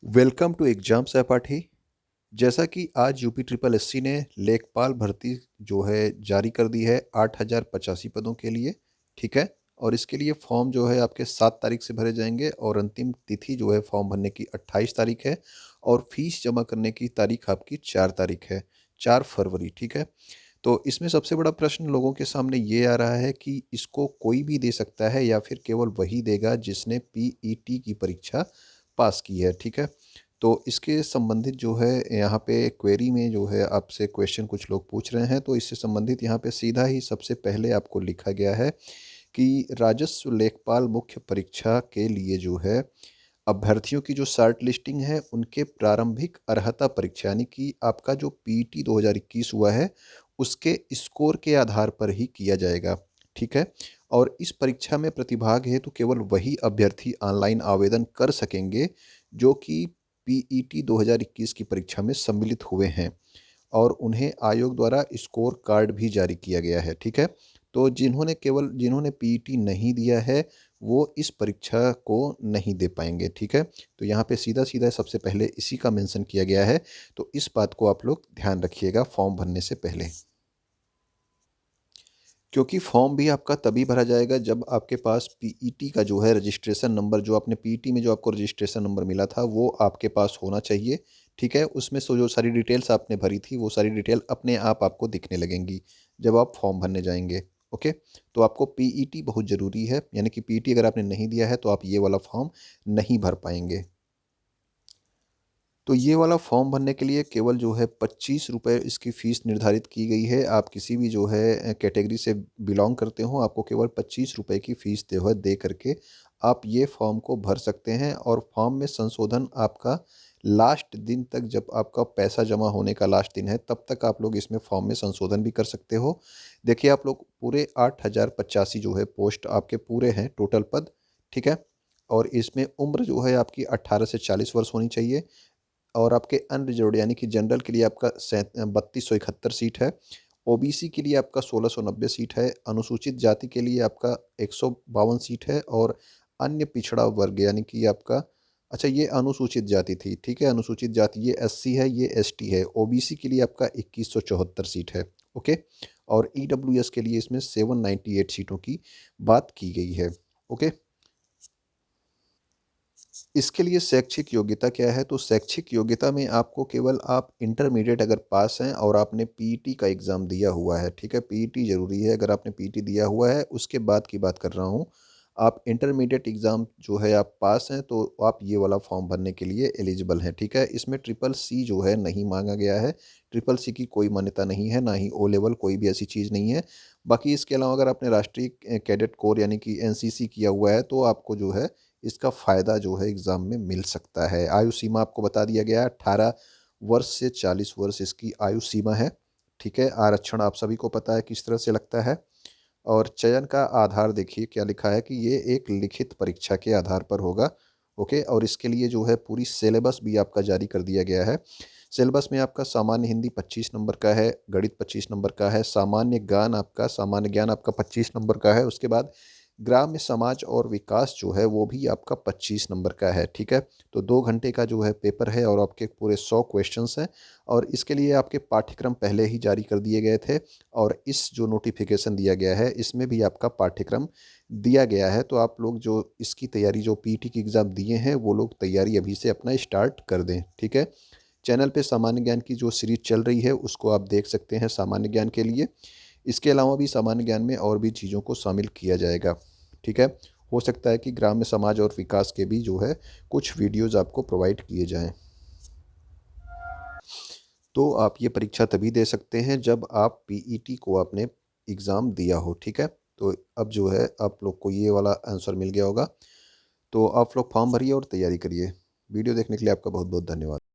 Welcome to exam सहपाठी। जैसा कि आज यूपी ट्रिपल एससी ने लेखपाल भर्ती जो है जारी कर दी है 8,085 पदों के लिए। ठीक है। और इसके लिए फॉर्म जो है आपके 7 तारीख से भरे जाएंगे और अंतिम तिथि जो है फॉर्म भरने की 28 तारीख है। और फीस जमा करने की तारीख आपकी 4 तारीख है, 4 फरवरी। ठीक है। तो इसमें सबसे बड़ा प्रश्न लोगों के सामने ये आ रहा है कि इसको कोई भी दे सकता है या फिर केवल वही देगा जिसने पीईटी की परीक्षा पास की है। ठीक है। तो इसके संबंधित जो है यहाँ पे क्वेरी में जो है आपसे क्वेश्चन कुछ लोग पूछ रहे हैं, तो इससे संबंधित यहाँ पे सीधा ही सबसे पहले आपको लिखा गया है कि राजस्व लेखपाल मुख्य परीक्षा के लिए जो है अभ्यर्थियों की जो शॉर्ट लिस्टिंग है उनके प्रारंभिक अर्हता परीक्षा यानी कि आपका जो पीटी 2021 हुआ है उसके स्कोर के आधार पर ही किया जाएगा। ठीक है। और इस परीक्षा में प्रतिभाग हेतु केवल वही अभ्यर्थी ऑनलाइन आवेदन कर सकेंगे जो कि पीईटी 2021 की परीक्षा में सम्मिलित हुए हैं और उन्हें आयोग द्वारा स्कोर कार्ड भी जारी किया गया है। ठीक है। तो जिन्होंने पीईटी नहीं दिया है वो इस परीक्षा को नहीं दे पाएंगे। ठीक है। तो यहाँ पे सीधा सीधा सबसे पहले इसी का मेंशन किया गया है, तो इस बात को आप लोग ध्यान रखिएगा फॉर्म भरने से पहले। क्योंकि फॉर्म भी आपका तभी भरा जाएगा जब आपके पास पीईटी का जो है रजिस्ट्रेशन नंबर, जो आपने पीईटी में जो आपको रजिस्ट्रेशन नंबर मिला था वो आपके पास होना चाहिए। ठीक है। उसमें जो सारी डिटेल्स आपने भरी थी वो सारी डिटेल अपने आप आपको दिखने लगेंगी जब आप फॉर्म भरने जाएंगे। ओके। तो आपको पीईटी बहुत ज़रूरी है, यानी कि पीईटी अगर आपने नहीं दिया है तो आप ये वाला फॉर्म नहीं भर पाएंगे। तो ये वाला फॉर्म भरने के लिए केवल जो है 25 रुपये इसकी फ़ीस निर्धारित की गई है। आप किसी भी जो है कैटेगरी से बिलोंग करते हो, आपको केवल 25 रुपये की फ़ीस दे करके आप ये फॉर्म को भर सकते हैं। और फॉर्म में संशोधन आपका लास्ट दिन तक, जब आपका पैसा जमा होने का लास्ट दिन है तब तक आप लोग इसमें फॉर्म में संशोधन भी कर सकते हो। देखिए आप लोग पूरे 8,085 जो है पोस्ट आपके पूरे हैं टोटल पद। ठीक है। और इसमें उम्र जो है आपकी 18 से 40 वर्ष होनी चाहिए। और आपके अनरिजर्व्ड यानी कि जनरल के लिए आपका 3271 सीट है। ओबीसी के लिए आपका 1690 सीट है। अनुसूचित जाति के लिए आपका 152 सीट है। और अन्य पिछड़ा वर्ग यानी कि आपका, अच्छा ये अनुसूचित जाति थी, ठीक है, अनुसूचित जाति ये एससी है, ये एसटी है। ओबीसी के लिए आपका 2174 सीट है। ओके। और ईडब्ल्यूएस के लिए इसमें 798 सीटों की बात की गई है। ओके। इसके लिए शैक्षिक योग्यता क्या है? तो शैक्षिक योग्यता में आपको केवल आप इंटरमीडिएट अगर पास हैं और आपने पीईटी का एग्ज़ाम दिया हुआ है। ठीक है। पीईटी ज़रूरी है, अगर आपने पीईटी दिया हुआ है उसके बाद की बात कर रहा हूँ। आप इंटरमीडिएट एग्ज़ाम जो है आप पास हैं तो आप ये वाला फॉर्म भरने के लिए एलिजिबल हैं। ठीक है। इसमें ट्रिपल सी जो है नहीं मांगा गया है। ट्रिपल सी की कोई मान्यता नहीं है, ना ही ओ लेवल, कोई भी ऐसी चीज़ नहीं है। बाकी इसके अलावा अगर आपने राष्ट्रीय कैडेट कोर यानी कि एनसीसी किया हुआ है तो आपको जो है इसका फ़ायदा जो है एग्ज़ाम में मिल सकता है। आयु सीमा आपको बता दिया गया है, 18 वर्ष से 40 वर्ष इसकी आयु सीमा है। ठीक है। आरक्षण आप सभी को पता है किस तरह से लगता है। और चयन का आधार देखिए क्या लिखा है कि ये एक लिखित परीक्षा के आधार पर होगा। ओके। और इसके लिए जो है पूरी सिलेबस भी आपका जारी कर दिया गया है। सिलेबस में आपका सामान्य हिंदी 25 नंबर का है, गणित 25 नंबर का है, सामान्य ज्ञान आपका 25 नंबर का है। उसके बाद ग्राम्य समाज और विकास जो है वो भी आपका 25 नंबर का है। ठीक है। तो 2 घंटे का जो है पेपर है और आपके पूरे 100 क्वेश्चंस हैं। और इसके लिए आपके पाठ्यक्रम पहले ही जारी कर दिए गए थे। और इस जो नोटिफिकेशन दिया गया है इसमें भी आपका पाठ्यक्रम दिया गया है। तो आप लोग जो इसकी तैयारी, जो पीटी की एग्ज़ाम दिए हैं वो लोग तैयारी अभी से अपना स्टार्ट कर दें। ठीक है। चैनल पे सामान्य ज्ञान की जो सीरीज चल रही है उसको आप देख सकते हैं सामान्य ज्ञान के लिए। इसके अलावा भी सामान्य ज्ञान में और भी चीज़ों को शामिल किया जाएगा। ठीक है। हो सकता है कि ग्राम्य समाज और विकास के भी जो है कुछ वीडियोज़ आपको प्रोवाइड किए जाएँ। तो आप ये परीक्षा तभी दे सकते हैं जब आप पीईटी को आपने एग्ज़ाम दिया हो। ठीक है। तो अब जो है आप लोग को ये वाला आंसर मिल गया होगा। तो आप लोग फॉर्म भरिए और तैयारी करिए। वीडियो देखने के लिए आपका बहुत बहुत धन्यवाद।